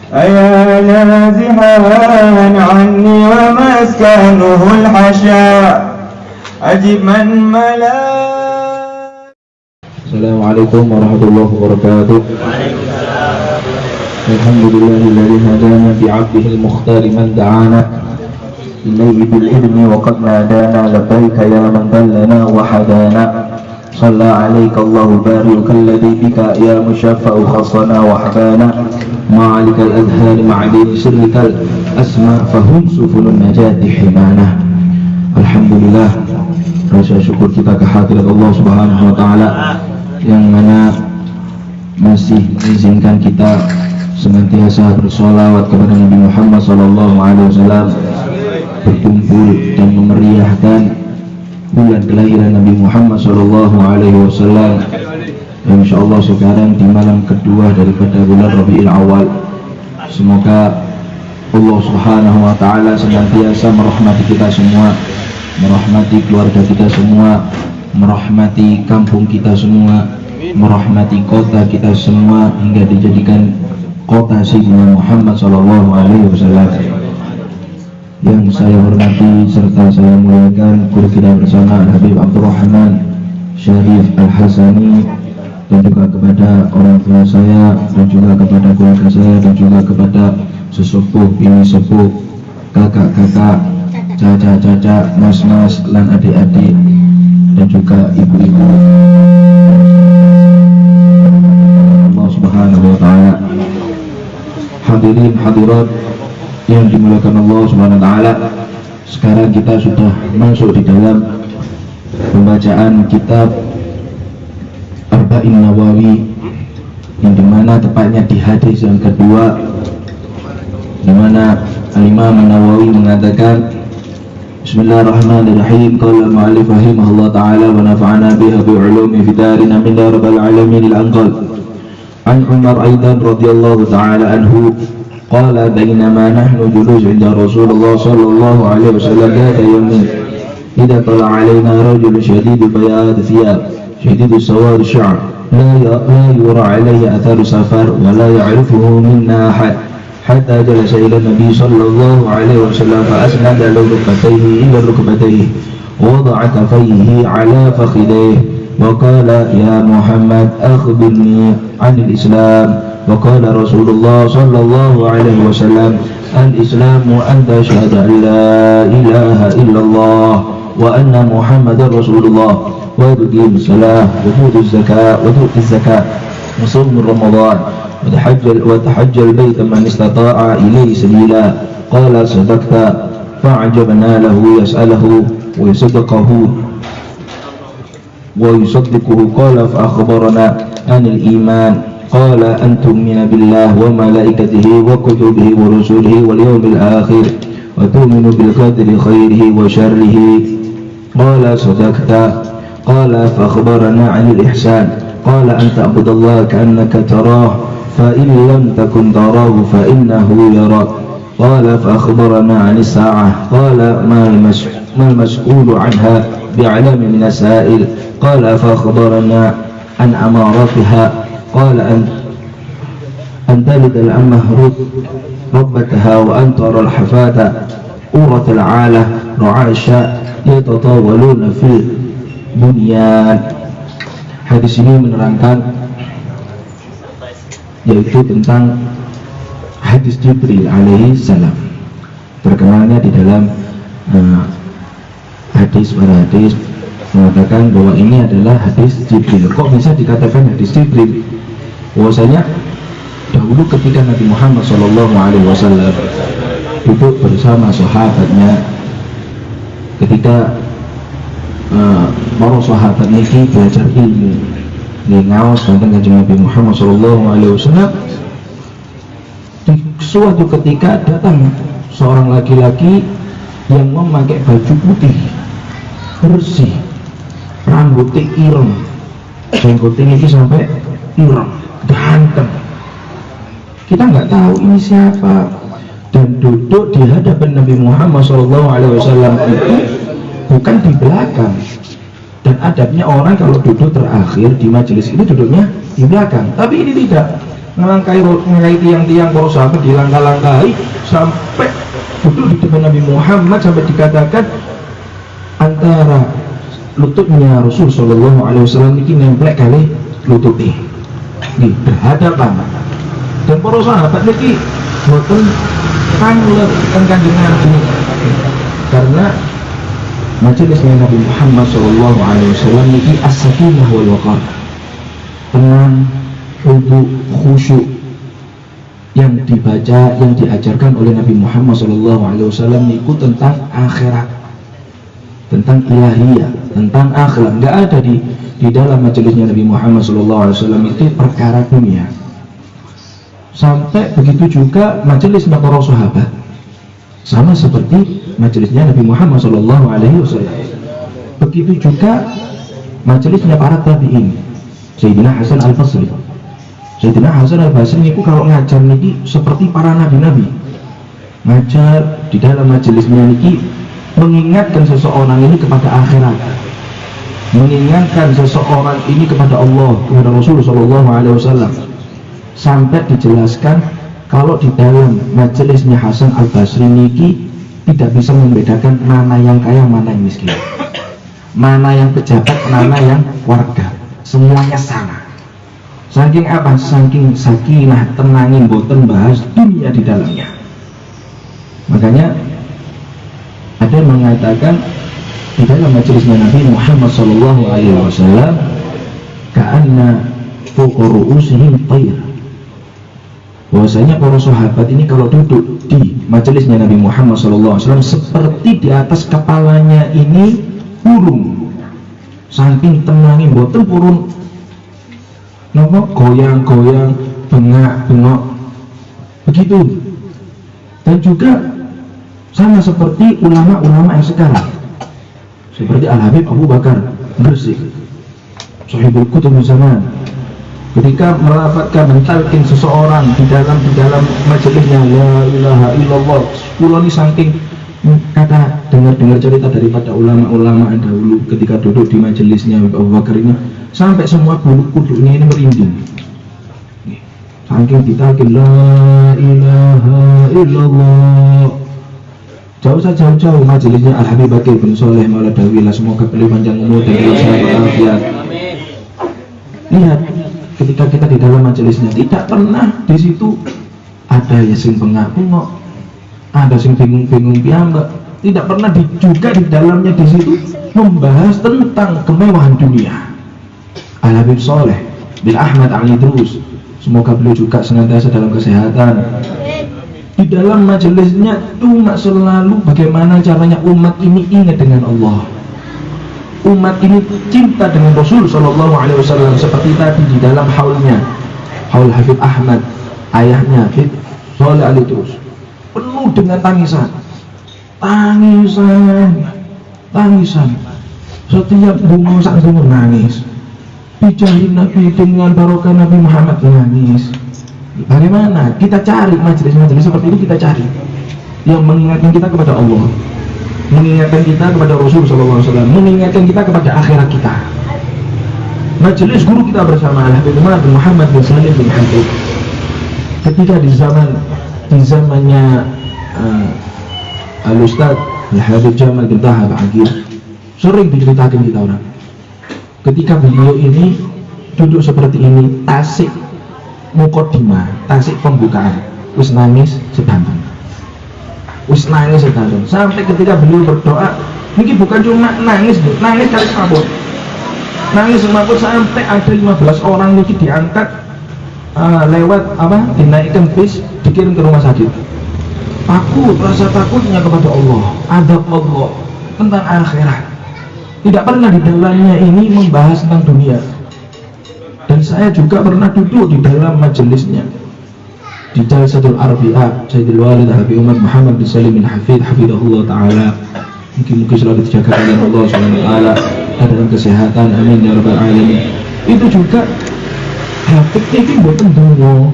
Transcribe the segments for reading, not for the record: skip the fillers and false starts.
أيا لازما عني ومسكنه الحشاء أجب من ملا. السلام عليكم ورحمة الله وبركاته. الحمد لله الذي هدانا بعبده المختار من دعانا إليه بالعلم وقد نادانا لبيك يا من دلنا وحدانا. صلى عليك الله بارك الذي بك يا مشفع خصنا وحبانا. معالك الأذهان مع بين سرك الأسماء فهم سفن النجاة حمانا. Alhamdulillah, rasa syukur kita kehadirat Allah Subhanahu wa Ta'ala yang mana masih mengizinkan kita senantiasa bersolawat kepada Nabi Muhammad SAW, berkumpul dan memeriahkan bulan kelahiran Nabi Muhammad SAW. Insyaallah sekarang di malam kedua daripada bulan Rabiul Awal. Semoga Allah Subhanahu wa Ta'ala senantiasa merahmati kita semua, merahmati keluarga kita semua, merahmati kampung kita semua, merahmati kota kita semua, hingga dijadikan kota Sayyidina Muhammad SAW. Yang saya hormati serta saya muliakan guru kita bersama Habib Abdurrahman Syarif Al-Hasani, dan juga kepada orang tua saya, dan juga kepada keluarga saya, dan juga kepada sesepuh, bini sepuh, kakak-kakak, caca-caca, mas-mas, dan adik-adik, dan juga ibu-ibu Allah Subhanahu wa Ta'ala. Hadirin hadirat yang dimuliakan Allah Subhanahu wa Ta'ala, sekarang kita sudah masuk di dalam pembacaan kitab Arba'in Nawawi, yang dimana tepatnya di hadis yang kedua, dimana Al-Imam Nawawi mengatakan, Bismillahirrahmanirrahim. Qala al-mu'allif rahimahullah ta'ala wa nafa'ana biha bi'ulumi fidarina min rabbil alamin al-anqal. An Umar aidan radhiyallahu ta'ala anhu qala bainama nahnu julus 'inda Rasulullah sallallahu alaihi wasallam dhata yawmin idza tala 'alaina rajulun shadidul bayad thiyab shadidus sawad sha'r la yura 'alayhi atharu safar wa la ya'rifuhu minna ahad حتى جلس إلى النبي صلى الله عليه وسلم فأسند ركبتيه إلى ركبتيه ووضع كفيه على فخذيه وقال يا محمد أخبرني عن الإسلام. وقال رسول الله صلى الله عليه وسلم الإسلام أن تشهد أن لا إله إلا الله وأن محمد رسول الله وتقيم الصلاة وتؤتي الزكاة وصوم رمضان وتحج البيت من استطاع إليه سبيلا. قال صدقت. فعجبنا له يسأله ويصدقه. قال فأخبرنا عن الإيمان. قال أن تؤمن بالله وملائكته وكتبه ورسله واليوم الآخر وتؤمن بالقدر خيره وشره. قال صدقت. قال فأخبرنا عن الإحسان. قال أن تعبد الله كأنك تراه فإن لم تكن تراه فإنه يراك. قال فأخبرنا عن الساعة. قال ما المسؤول عنها بعلم من السائل. قال فأخبرنا عن أماراتها. قال أن تلد الأمة ربتها وأن ترى الحفاة أورة العالة رعاء الشاء يتطاولون في البنيان. Hadis ini menerangkan, yaitu tentang hadis Jibril alaihi salam. Terkenalnya di dalam hadis mengatakan bahwa ini adalah hadis Jibril. Kok bisa dikatakan hadis Jibril? Bahwasanya dahulu ketika Nabi Muhammad SAW duduk bersama sahabatnya, ketika para sahabat ini belajar ilmu di ngaos tentang Kanjeng Nabi Muhammad SAW, di suatu ketika datang seorang laki-laki yang memakai baju putih bersih, rambutnya ireng, jenggotnya ini sampai ireng, ganteng. Kita nggak tahu ini siapa, dan duduk di hadapan Nabi Muhammad SAW itu bukan di belakang. Dan adabnya orang kalau duduk terakhir di majelis ini duduknya di belakang, tapi ini tidak. ngelangkai tiang-tiang para sahabat, dilangkah-langkahi sampai duduk di depan Nabi Muhammad, sampai dikatakan antara lututnya Rasul Shallallahu Alaihi Wasallam ini nemplek kali lututnya di berhadapan, dan para sahabat ini boten kangen kanjeng Nabi karena majelisnya Nabi Muhammad Shallallahu Alaihi Wasallam ini as-sakinah wal waqar, tenang, khudu, khusyuk, yang dibaca, yang diajarkan oleh Nabi Muhammad SAW itu tentang akhirat, tentang ilahiyah, tentang akhlak. Nggak ada di dalam majelisnya Nabi Muhammad SAW itu perkara dunia. Sampai begitu juga majelis para sahabat, sama seperti majelisnya Nabi Muhammad SAW. Begitu juga majelisnya para tabi'in, Sayyidina Hasan Al-Basri. Sayyidina Hasan Al-Basri itu kalau ngajar niki seperti para nabi-nabi. Ngajar di dalam majelisnya niki mengingatkan seseorang ini kepada akhirat, mengingatkan seseorang ini kepada Allah, kepada Rasul Shallallahu Alaihi Wasallam, sampai dijelaskan kalau di dalam majelisnya Hasan Al-Basri niki tidak bisa membedakan mana yang kaya, mana yang miskin, mana yang pejabat, mana yang warga, semuanya sama. Saking apa? Saking sakinah, tenangin, boten bahas dunia di dalamnya. Makanya ada yang mengatakan di dalam majelisnya Nabi Muhammad Sallallahu Alaihi Wasallam, ka'anna fuqa ru'usihim tayr. Bahwasanya para sahabat ini kalau duduk di majelisnya Nabi Muhammad Sallallahu Alaihi Wasallam seperti di atas kepalanya ini burung. Saking tenangin, boten burung goyang-goyang, bengak-bengok begitu. Dan juga sama seperti ulama-ulama yang sekarang, seperti Al-Habib Abu Bakar Gresik, Sahibul Kutub Zaman, ketika melafatkan, mentalkin seseorang di dalam majelisnya, la ilaha illallah. Pulau ini saking kata dengar cerita daripada ulama-ulama yang dahulu ketika duduk di majelisnya Abu Bakar ini, sampai semua bulu kuduknya ini merinding. Saking ditalkin la ilaha illallah. Jauh majelisnya Al-Habib Bakir bin Soleh Maula Dawilah, semoga beliau panjang umur dan sehat walafiat. Lihat, ketika kita di dalam majelisnya tidak pernah di situ ada yang sing bengak-bengok, ada sing bingung-bingung piyambak. Tidak pernah juga di dalamnya di situ membahas tentang kemewahan dunia. Al-Habib Soleh bin Ahmad Al-Idrus, semoga beliau juga senantiasa dalam kesehatan. Di dalam majelisnya cuma selalu bagaimana caranya umat ini ingat dengan Allah, umat ini cinta dengan Rasul Sallallahu Alaihi Wasallam, seperti tadi di dalam haulnya, haul Habib Ahmad, ayahnya Habib Soleh Al-Idrus, penuh dengan tangisan. Setiap bunga sak bunga nangis. Bijahin Nabi, dengan barokah Nabi Muhammad nangis. Bagaimana? Kita cari majelis-majelis seperti ini, kita cari yang mengingatkan kita kepada Allah, mengingatkan kita kepada Rasul Sallallahu Alaihi Wasallam, mengingatkan kita kepada akhirat kita. Majelis guru kita bersama Al-Habib Muhammad bin Salim bin Habib, ketika di zamannya Al-Ustaz Al-Habib Jamal bin Tahab Agir, sering diceritakan kita orang, ketika beliau ini duduk seperti ini, tasik mukodimah, tasik pembukaan, wis nangis sedanten, sampai ketika beliau berdoa, ini bukan cuma nangis kali semaput, sampai ada 15 orang ini diangkat lewat dinaikkan bis, dikirim ke rumah sakit. Rasa takutnya kepada Allah, adab Allah, tentang akhirat. Tidak pernah di dalamnya ini membahas tentang dunia. Dan saya juga pernah duduk di dalam majelisnya di Jalsatul Arbi'a Sayyidul Walid Habib Umar Muhammad bin Salim bin Hafid hafidhahullah ta'ala, mungkin selalu dijaga oleh Allah SWT dalam kesehatan, amin ya rabbal alamin. Itu juga hafidnya itu boten dungo,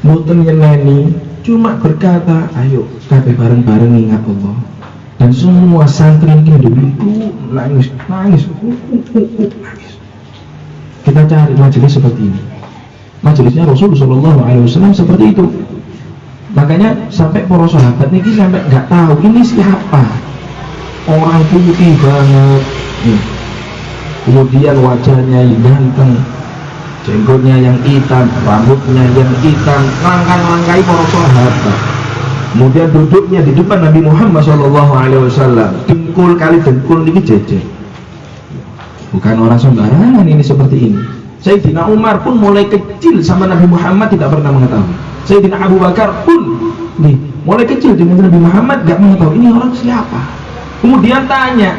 boten nyeneni, cuma berkata ayo kabeh bareng-bareng ingat Allah. Dan semua santri ini dulu nangis. Kita cari majelis seperti ini. majelisnya Rasul Shallallahu Alaihi Wasallam seperti itu. Makanya sampai para sahabat ini sampai nggak tahu ini siapa, orang putih banget, kemudian wajahnya yang ganteng, jenggotnya yang hitam, rambutnya yang hitam, langkai para sahabat. Kemudian duduknya di depan Nabi Muhammad Shallallahu Alaihi Wasallam, dengkul kali dengkul ini jejer. Bukan orang sembarangan ini seperti ini. Sayyidina Umar pun mulai kecil sama Nabi Muhammad tidak pernah mengetahui. Sayyidina Abu Bakar pun mulai kecil dengan Nabi Muhammad tidak mengetahui ini orang siapa. Kemudian tanya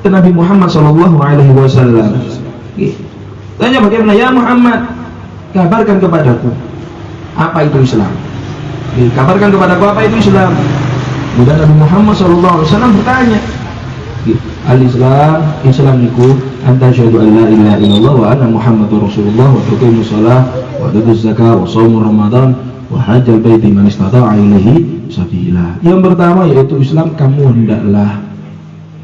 ke Nabi Muhammad Shallallahu Alaihi Wasallam, tanya bagaimana, ya Muhammad, kabarkan kepadaku apa itu Islam. Kabarkan kepadaku apa itu Islam. Kemudian Nabi Muhammad Shallallahu Alaihi Wasallam bertanya, al-Islam, Islam itu anta syahadu an la ilaha illallah wa anna Muhammadur Rasulullah wa tuqimus shalah wa tutuz zakah wa shaumur ramadan wa hajjal baiti man istata'a ilaihi sabila. Yang pertama yaitu Islam, kamu hendaklah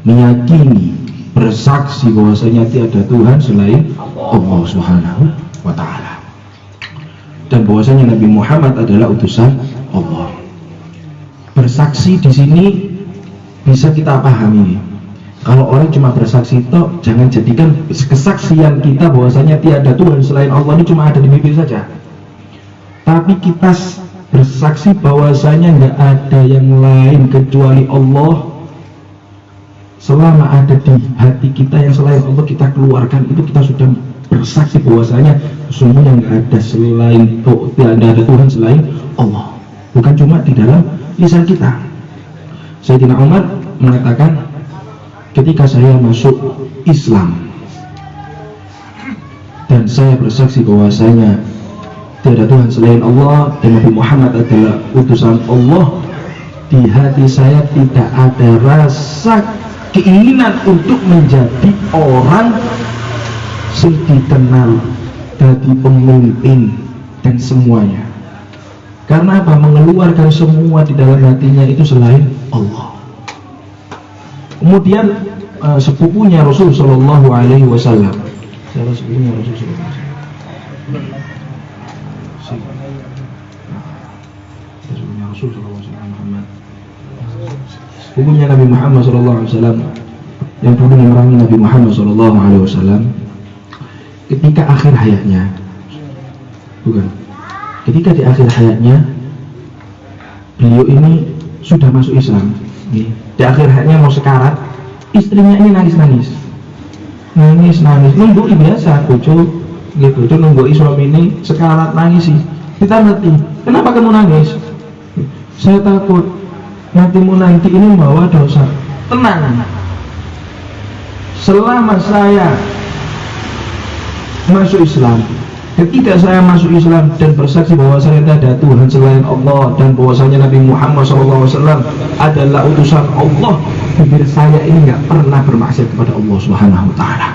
meyakini, bersaksi bahwasanya tiada Tuhan selain Allah Subhanahu wa taala dan bahwasanya Nabi Muhammad adalah utusan Allah. Bersaksi di sini bisa kita pahami. Kalau orang cuma bersaksi itu, jangan jadikan kesaksian kita bahwasanya tiada Tuhan selain Allah ini cuma ada di bibir saja. Tapi kita bersaksi bahwasanya nggak ada yang lain kecuali Allah. Selama ada di hati kita yang selain Allah kita keluarkan, itu kita sudah bersaksi bahwasanya sesungguhnya nggak ada selain tidak ada Tuhan selain Allah. Bukan cuma di dalam lisan kita. Sayyidina Umar mengatakan, ketika saya masuk Islam dan saya bersaksi bahwasanya tiada Tuhan selain Allah dan Nabi Muhammad adalah utusan Allah, di hati saya tidak ada rasa keinginan untuk menjadi orang yang dikenal, jadi pemimpin dan semuanya. Karena apa? Mengeluarkan semua di dalam hatinya itu selain Allah. Kemudian sepupunya Rasul Shallallahu Alaihi Wasallam, salah sepupunya Rasul Shallallahu Alaihi Wasallam, sepupunya Nabi Muhammad Shallallahu Alaihi Wasallam yang dulu memerangi Nabi Muhammad Shallallahu Alaihi Wasallam, ketika akhir hayatnya, ketika di akhir hayatnya beliau ini sudah masuk Islam. Di akhir hayatnya mau sekarat, istrinya ini nangis, nunggu biasa, bojo nunggu suami ini sekarat nangis sih. Kita ngerti, kenapa kamu nangis? Saya takut matimu nanti ini membawa dosa. Tenang, selama saya masuk Islam, ketika saya masuk Islam dan bersaksi bahwasanya tidak ada Tuhan selain Allah dan bahwasanya Nabi Muhammad SAW adalah utusan Allah, bibir saya ini nggak pernah bermaksiat kepada Allah Subhanahu Wa Taala.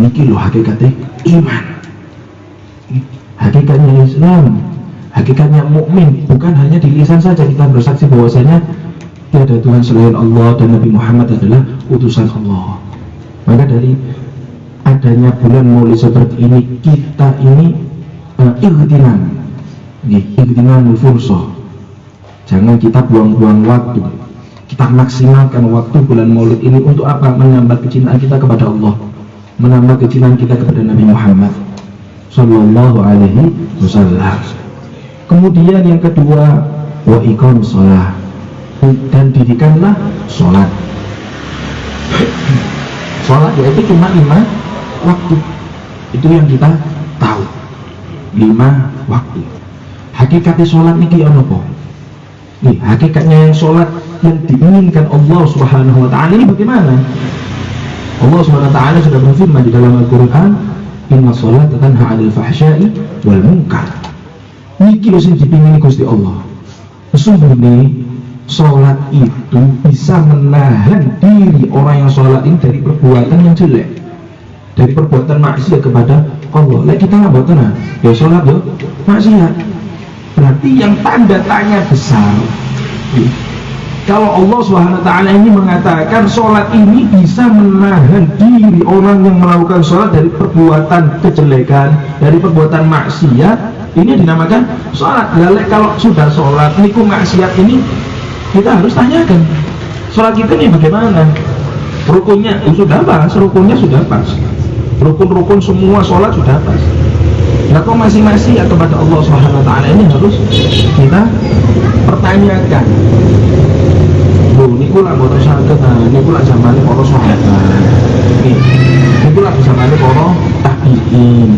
Niki loh hakikatnya iman, hakikatnya Islam, hakikatnya mukmin. Bukan hanya di lisan saja kita bersaksi bahwasanya tiada Tuhan selain Allah dan Nabi Muhammad adalah utusan Allah. Maka dari adanya bulan Maulid seperti ini, kita ini igtinamul fursa. Jangan kita buang-buang waktu. Kita maksimalkan waktu bulan Maulid ini untuk apa? Menambah kecintaan kita kepada Allah, menambah kecintaan kita kepada Nabi Muhammad Sallallahu Alaihi Wasallam. Kemudian yang kedua, wa iqamus shalah, dan dirikanlah sholat. Sholat yaitu cuma 5 waktu, itu yang kita tahu, 5 waktu. Hakikatnya sholat ini ono apa? Nih, hakikatnya yang sholat yang diinginkan Allah Subhanahu Wa Taala ini bagaimana? Allah Subhanahu Wa Taala sudah berfirman di dalam Al-Quran, inna sholata tanha 'anil fahsya'i wal munkar. Niki lho sing dipingini Gusti Allah. Sesungguhnya sholat itu bisa menahan diri orang yang sholat ini dari perbuatan yang jelek, dari perbuatan maksiat kepada Allah. Lek kita nggak buat tenang, ya sholat yo maksiat. Berarti yang tanda tanya besar, kalau Allah SWT ini mengatakan sholat ini bisa menahan diri orang yang melakukan sholat dari perbuatan kejelekan, dari perbuatan maksiat, ini dinamakan sholat. Lalu kalau sudah sholat niku maksiat ini, kita harus tanyakan sholat kita ini bagaimana? Rukunnya sudah pas, rukunnya sudah pas, rukun-rukun semua sholat sudah pas. Nah kok masih maksiat kepada Allah SWT, ini harus kita pertanyakan. Loh, niku lah boten saged, niku lah zamane para sahabat. Niku lah zamane para tabi'in.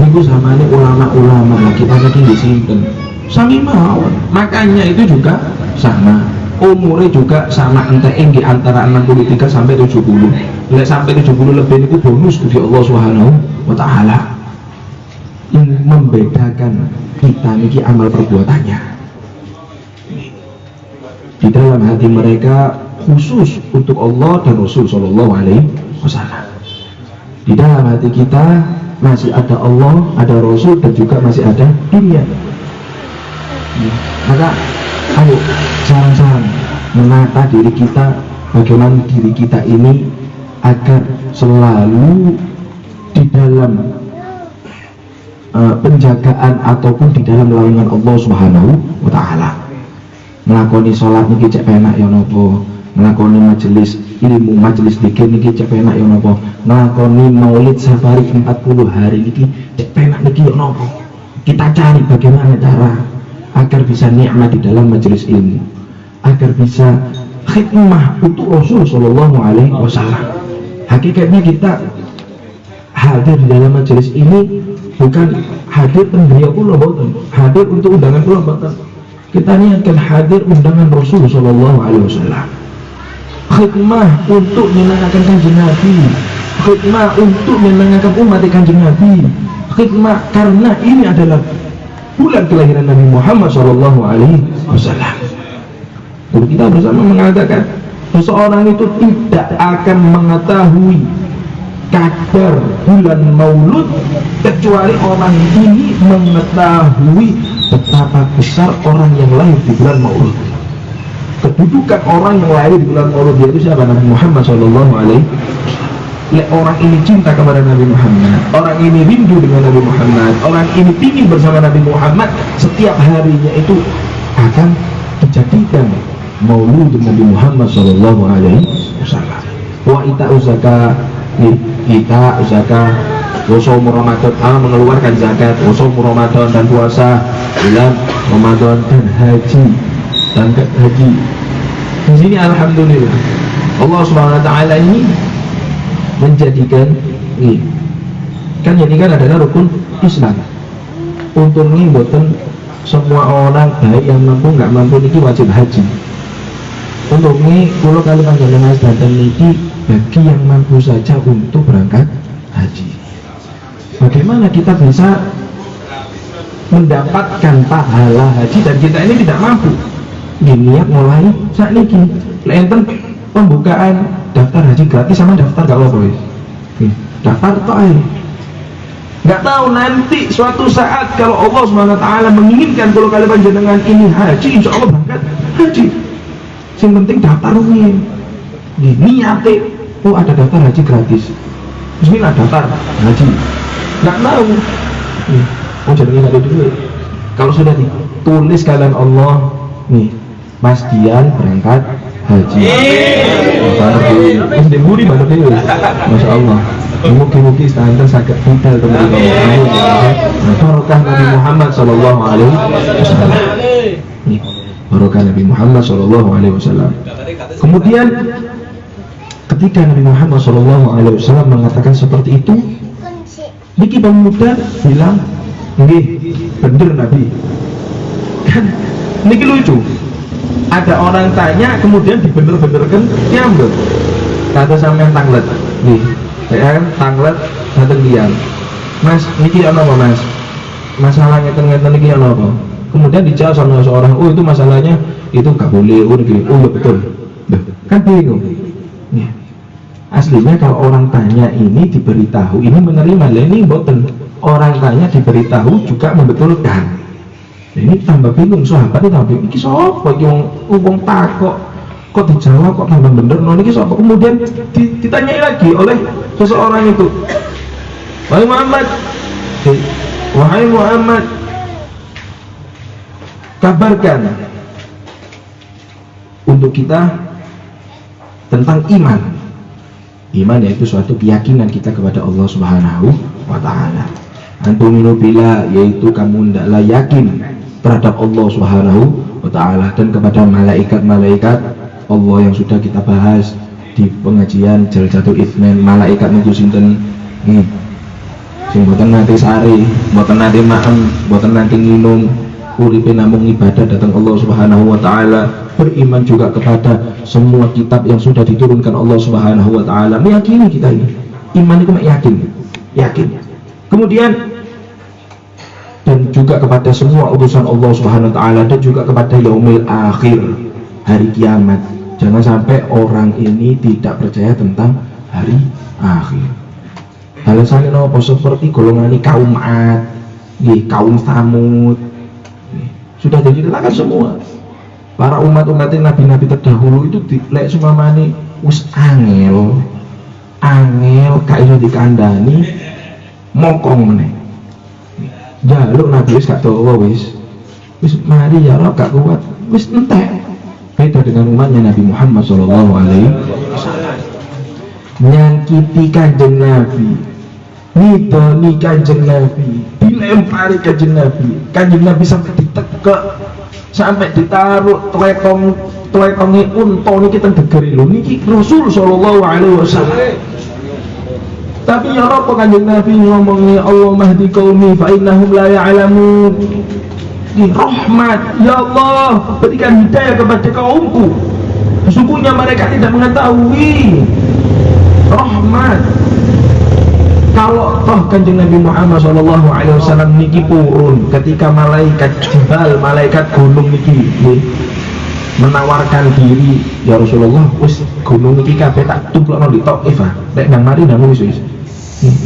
Niku zamane ulama-ulama. Nah, kita tadi di sini sami mawon. Makanya itu juga sama. Umurnya juga sama entek di antara 63 sampai 70. Lek sampai 70 lebih niku bonus dari Allah Subhanahu wa taala. Yang membedakan kita niki amal perbuatannya. Di dalam hati mereka khusus untuk Allah dan Rasul Shallallahu Alaihi Wasallam. Di dalam hati kita masih ada Allah, ada Rasul, dan juga masih ada dunia. Maka ayo sarang-sarang menata diri kita, bagaimana diri kita ini agar selalu di dalam penjagaan ataupun di dalam naungan Allah Subhanahu wa taala. Nglakoni salat niki cek penak ya napa, nglakoni majelis ilmu, majelis zikir niki cek penak ya napa, nglakoni maulid safari 40 hari niki cek penak niki ya napa. Kita cari bagaimana cara agar bisa nikmat di dalam majelis ilmu, agar bisa khidmah untuk Rasul Shallallahu Alaihi Wasallam. Hakikatnya kita hadir di dalam majelis ini bukan hadir pendiri kula boten, hadir untuk undangan kula boten. Kita niatkan hadir undangan Rasul Shallallahu Alaihi Wasallam. Khidmah untuk menyenangkan Kanjeng Nabi, khidmah untuk menyenangkan umat Kanjeng Nabi, khidmah karena ini adalah bulan kelahiran Nabi Muhammad Shallallahu Alaihi Wasallam. Jadi kita bersama mengatakan seseorang itu tidak akan mengetahui kadar bulan Maulud kecuali orang ini mengetahui betapa besar orang yang lahir di bulan Maulud. Kedudukan orang yang lahir di bulan Maulud yaitu siapa? Nabi Muhammad Shallallahu Alaihi Wasallam. Orang ini cinta kepada Nabi Muhammad, orang ini rindu dengan Nabi Muhammad, orang ini ingin bersama Nabi Muhammad, setiap harinya itu akan dijadikan Maulud Nabi Muhammad Shallallahu Alaihi Wasallam. Wa ita uzaka, kita zakat, puasa Ramadan, mengeluarkan zakat, puasa Ramadan dan puasa bulan Ramadan dan haji, berangkat haji. Di sini alhamdulillah Allah Subhanahu wa taala ini menjadikan kan jadi kan adalah rukun Islam. Untungnya buatan semua orang baik yang mampu nggak mampu ini wajib haji. Untungnya kalau kali panjenengan dan ini bagi yang mampu saja untuk berangkat haji. Bagaimana kita bisa mendapatkan pahala haji dan kita ini tidak mampu? Niat mulai saat ini enten pembukaan daftar haji gratis sama daftar gak apa-apa. Daftar toh aja. Nggak tahu nanti suatu saat kalau Allah SWT menginginkan kalau kalian panjenengan ini haji, insya Allah berangkat haji. Yang penting daftar nih. Niatnya, oh ada daftar haji gratis. Bismillah daftar haji. Nggak tahu. Oh jadi nggak ada duit. Kalau sudah ditulis kalian Allah, nih Mas Dian berangkat haji. Mas Demburi mana tuh? Masya Allah. Mungkin standar sakit vital teman-teman. Barokah Nabi Muhammad Sallallahu Alaihi Wasallam. Barokah Nabi Muhammad Sallallahu Alaihi Wasallam. Kemudian ketika Nabi Muhammad Sallallahu Alaihi Wasallam mengatakan seperti itu, niki pemuda bilang, nggih, bener Nabi. Kan niki lucu. Ada orang tanya kemudian dibener-benerkan nyambut. Kata sampean tanglet. Nggih. Tanglet dateng diam. Mas, niki ana apa, Mas? Masalah ngeten-ngeten niki ana apa? Kemudian dijawab sama seorang, oh itu masalahnya itu nggak boleh, oh niki. Oh ya betul. Loh, kan bingung. Nih. Aslinya kalau orang tanya ini diberitahu, ini menerima, lah ini boten. Orang tanya diberitahu juga membetulkan. Nah, ini tambah bingung, sahabat itu tambah bingung. Iki sapa iki wong takok Kok dijawab kok tambah bener niki sapa? Kemudian ditanyai lagi oleh seseorang itu, wahai Muhammad, kabarkan untuk kita tentang iman. Iman yaitu suatu keyakinan kita kepada Allah Subhanahu wa ta'ala. Antuminu bila, yaitu kamu hendaklah yakin terhadap Allah Subhanahu wa ta'ala dan kepada malaikat-malaikat Allah yang sudah kita bahas di pengajian Jalsatul Itsnain. Malaikat niku sinten? Sing boten nate sare, boten nate maem, boten nate nginum, uripe namung ibadah datang Allah Subhanahu wa ta'ala. Beriman juga kepada semua kitab yang sudah diturunkan Allah Subhanahu wa ta'ala. Meyakini kita ini. Iman itu yakin. Kemudian dan juga kepada semua utusan Allah Subhanahu wa ta'ala dan juga kepada yaumil akhir, hari kiamat. Jangan sampai orang ini tidak percaya tentang hari akhir. Alasannya apa? Seperti golongan kaum Ad, kaum Samud, sudah diceritakan semua. Para umat-umat nabi-nabi terdahulu itu lek sumamane wis angel gak iso dikandani mokong meneh. Jaluk nabi wis gak dawa wis mari ya Allah gak kuat wis entek. Beda dengan umatnya Nabi Muhammad sallallahu alaihi wasallam. Nyakiti kanjeng Nabi, nidoni kanjeng Nabi, dilempari kanjeng Nabi sampai ditekek, sampai ditaruh tletongi unta niki teng gegere lho niki Rasul sallallahu alaihi wasallam. Tapi ya apa kanjeng Nabi ngomongnya Allah mahdi qaumi fa innahum la ya'lamun. Rahmat, ya Allah berikan hidayah kepada kaumku, sesungguhnya mereka tidak mengetahui. Rahmat. Kalau toh kanjeng Nabi Muhammad SAW niki purun ketika malaikat jibal, malaikat gunung niki menawarkan diri, ya Rasulullah wis gunung niki kabeh tak tumplokno di Thaif ah, nek nang mari nang wis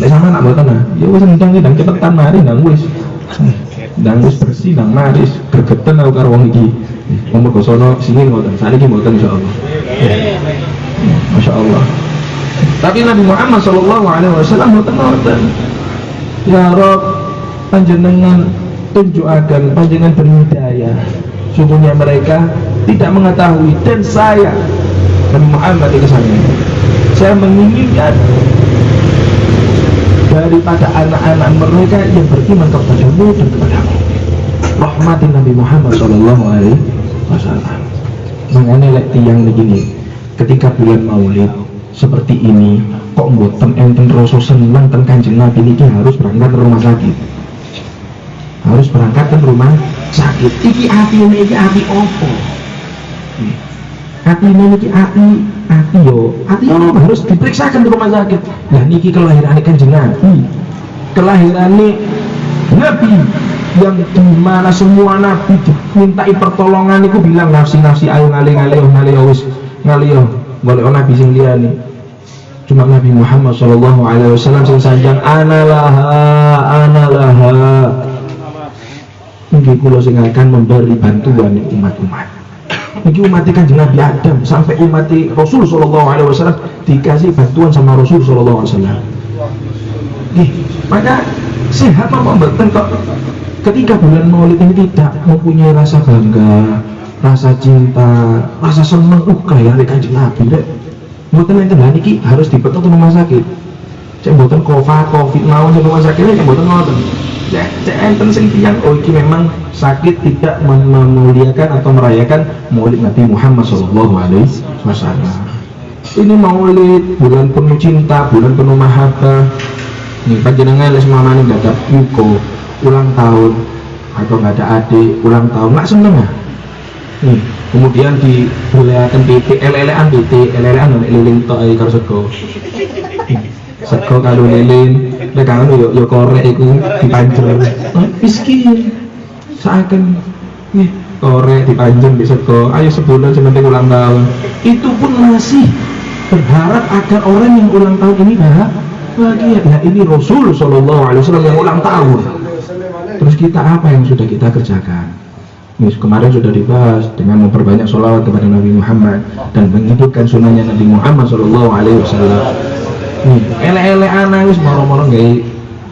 lek sama nak mboten ah, ya wis ndang cepetan mari nang wis ndang wis bersih nang maris gregeten aku karo wong iki. Wong mergo sono sini ngoten, sakniki mboten insyaallah. Masyaallah. Tapi Nabi Muhammad sallallahu alaihi wasallam mboten. Ya Rabb, panjenengan tunjukkan, panjenengan beri hidayah. Sungguhnya mereka tidak mengetahui dan saya Nabi Muhammad itu saya menginginkan daripada anak-anak mereka yang beriman kepadamu dan kepadamu. Rahmatin Nabi Muhammad sallallahu alaihi wasallam. Makanya lek tiyang begini, ketika bulan Maulid seperti ini, kok mboten enten rasa seneng ten Kanjeng Nabi niki harus berangkat ke rumah sakit. Harus berangkat ke rumah sakit. Iki atine iki ati opo? Atine niki ati yo harus diperiksakan di rumah sakit. Nah niki kelahiran Kanjeng Nabi, kelahiran Nabi yang dimana semua Nabi dimintai pertolongan itu bilang nafsi ayo ngalih wis ngalih golek Nabi sing liyane. Cuma Nabi Muhammad sallallahu alaihi wasallam sing sanjang analaha. Niki kula sing akan memberi bantuan umat-umat. Niki umat Kanjeng Nabi Adam sampai umat Rasul sallallahu alaihi wasallam dikasih bantuan sama Rasul sallallahu alaihi wasallam. Maka sehat apa mboten kok ketika bulan Maulid ini tidak mempunyai rasa bangga, rasa cinta, rasa seneng kelahiran Kanjeng Nabi rek. Mboten enten niki harus dibetot ke rumah sakit. Cek mboten covid mawon di rumah sakit cek mboten ngoten. Cek enten sing tiyang iki memang sakit tidak memuliakan atau merayakan Maulid Nabi Muhammad sallallahu alaihi wasallam. Ini Maulid bulan penuh cinta, bulan penuh mahabbah. Nih panjenengan les mamane enggak ada yuko ulang tahun atau enggak ada adik ulang tahun, enggak seneng ah. Nih, kemudian dibulehaken titik lelean lilin tok ae karo sego. Sego karo lilin, nek kangen yo korek iku dipanjer. Miskin. Saken nih korek dipanjer di sego. Ayo sebulan sementing ulang tahun. Itu pun masih berharap agar orang yang ulang tahun ini bahagia. Nah, ini Rasul sallallahu alaihi wasallam yang ulang tahun. Terus kita apa yang sudah kita kerjakan? Kemarin sudah dibahas dengan memperbanyak sholawat kepada Nabi Muhammad dan menghidupkan sunnahnya Nabi Muhammad SAW. Elek-elekan nangis moro-moro nggak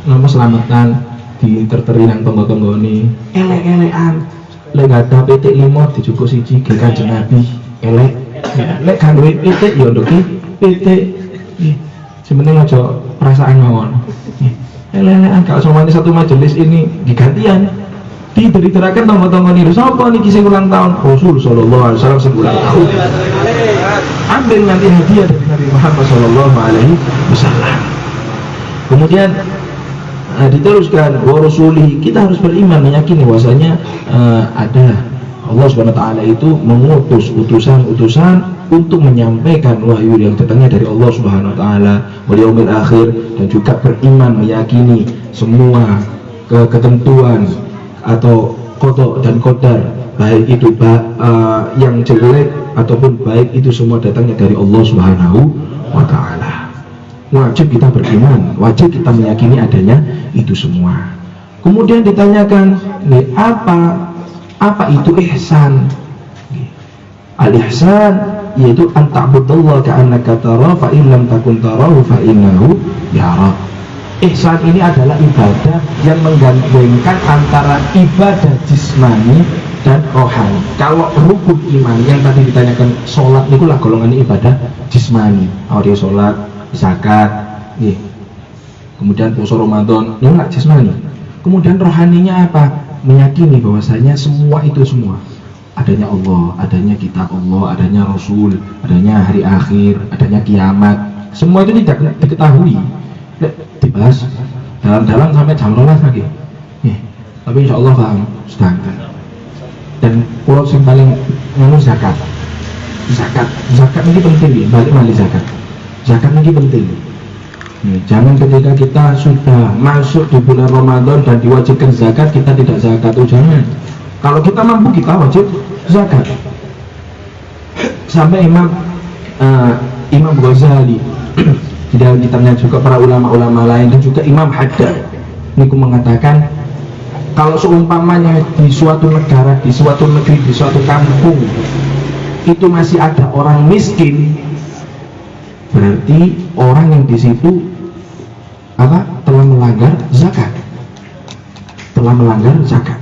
nama selamatan di terterinang tonggo-tonggo ini. Elek-elekan lek gak ada PT 5 dicukup siji ke Kanjeng Nabi. Elek lek kan duit PT ya ndok PT. Sebenarnya aja perasaan mawon. Elek-elekan kalau semuanya satu majelis ini digantian. Diberikan tonggo-tonggo niru sapa niki sing ulang tahun Rasul sallallahu alaihi wasallam sing ulang tahun. Ambil nanti hadiah dari Nabi Muhammad sallallahu alaihi wasallam. Kemudian diteruskan wa rasuli, kita harus beriman meyakini bahwasanya ada Allah Subhanahu wa taala itu mengutus utusan-utusan untuk menyampaikan wahyu yang datangnya dari Allah Subhanahu wa taala wal yaumil akhir, dan juga beriman meyakini semua ketentuan atau qada dan qadar, baik itu yang jelek ataupun baik, itu semua datangnya dari Allah Subhanahu wa taala. Wajib kita beriman, wajib kita meyakini adanya itu semua. Kemudian ditanyakan, apa itu ihsan? Al-ihsan yaitu an ta'budallaha ka'annaka tarahu fa in lam takun tarahu fa innahu yarak. Ihsan ini adalah ibadah yang menggabungkan antara ibadah jismani dan rohani. Kalau rukun iman yang tadi ditanyakan, sholat itu lah golongan ibadah jismani. Dia sholat, zakat, kemudian puasa Ramadan, ini lah jismani. Kemudian rohaninya apa? Meyakini bahwasanya semua itu semua adanya Allah, adanya kitab Allah, adanya Rasul, adanya hari akhir, adanya kiamat. Semua itu tidak diketahui, dibahas dalam-dalam sampai jam 12 lagi. Tapi insya Allah paham sedangkan. Dan pulau yang paling zakat ini penting ya, balik mali zakat ini penting. Jangan ketika kita sudah masuk di bulan Ramadan dan diwajibkan zakat kita tidak zakat, jangan. Kalau kita mampu kita wajib zakat. Sampai Imam Ghazali di dalam kitabnya, juga para ulama-ulama lain, dan juga Imam Haddad niku mengatakan, kalau seumpamanya di suatu negara, di suatu negeri, di suatu kampung itu masih ada orang miskin, berarti orang yang di situ telah melanggar zakat.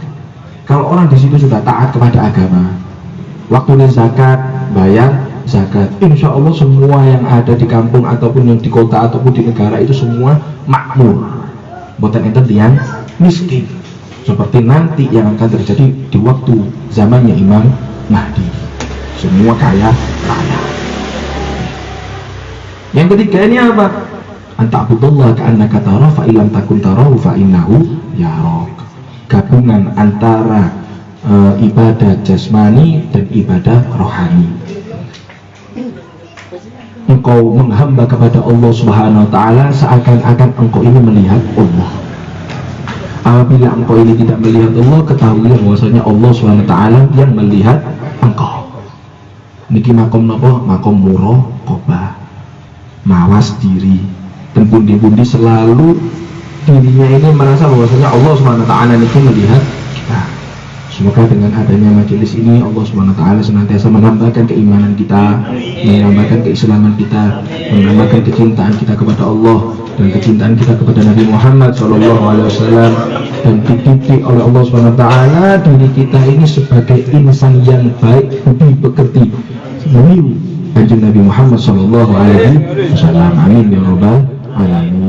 Kalau orang di situ sudah taat kepada agama, waktunya zakat, bayar zakat, insya Allah semua yang ada di kampung ataupun yang di kota ataupun di negara itu semua makmur. Boten enten tiang miskin, seperti nanti yang akan terjadi di waktu zamannya Imam Mahdi, semua kaya. Yang ketiga ini apa? Anta'budallaha ka'annaka tarahu fa illam takun tarahu fa innahu yarak. Gabungan antara ibadah jasmani dan ibadah rohani. Engkau menghamba kepada Allah Subhanahu wa taala seakan-akan engkau ini melihat Allah. Apabila engkau ini tidak melihat Allah, ketahuilah bahwasanya Allah Subhanahu wa taala yang melihat engkau. Niki makom napa? Makom muraqabah. Mawas diri. Dan pundi-pundi selalu dirinya ini merasa bahwasanya Allah Subhanahu wa taala itu melihat kita. Semoga dengan adanya majelis ini Allah Subhanahu wa taala senantiasa menambahkan keimanan kita, menambahkan keislaman kita, menambahkan kecintaan kita kepada Allah dan kecintaan kita kepada Nabi Muhammad SAW, dan dididik oleh Allah Subhanahu wa taala diri kita ini sebagai insan yang baik, budi pekerti, meniru Kanjeng Nabi Muhammad SAW. Amin ya rabbal alamin.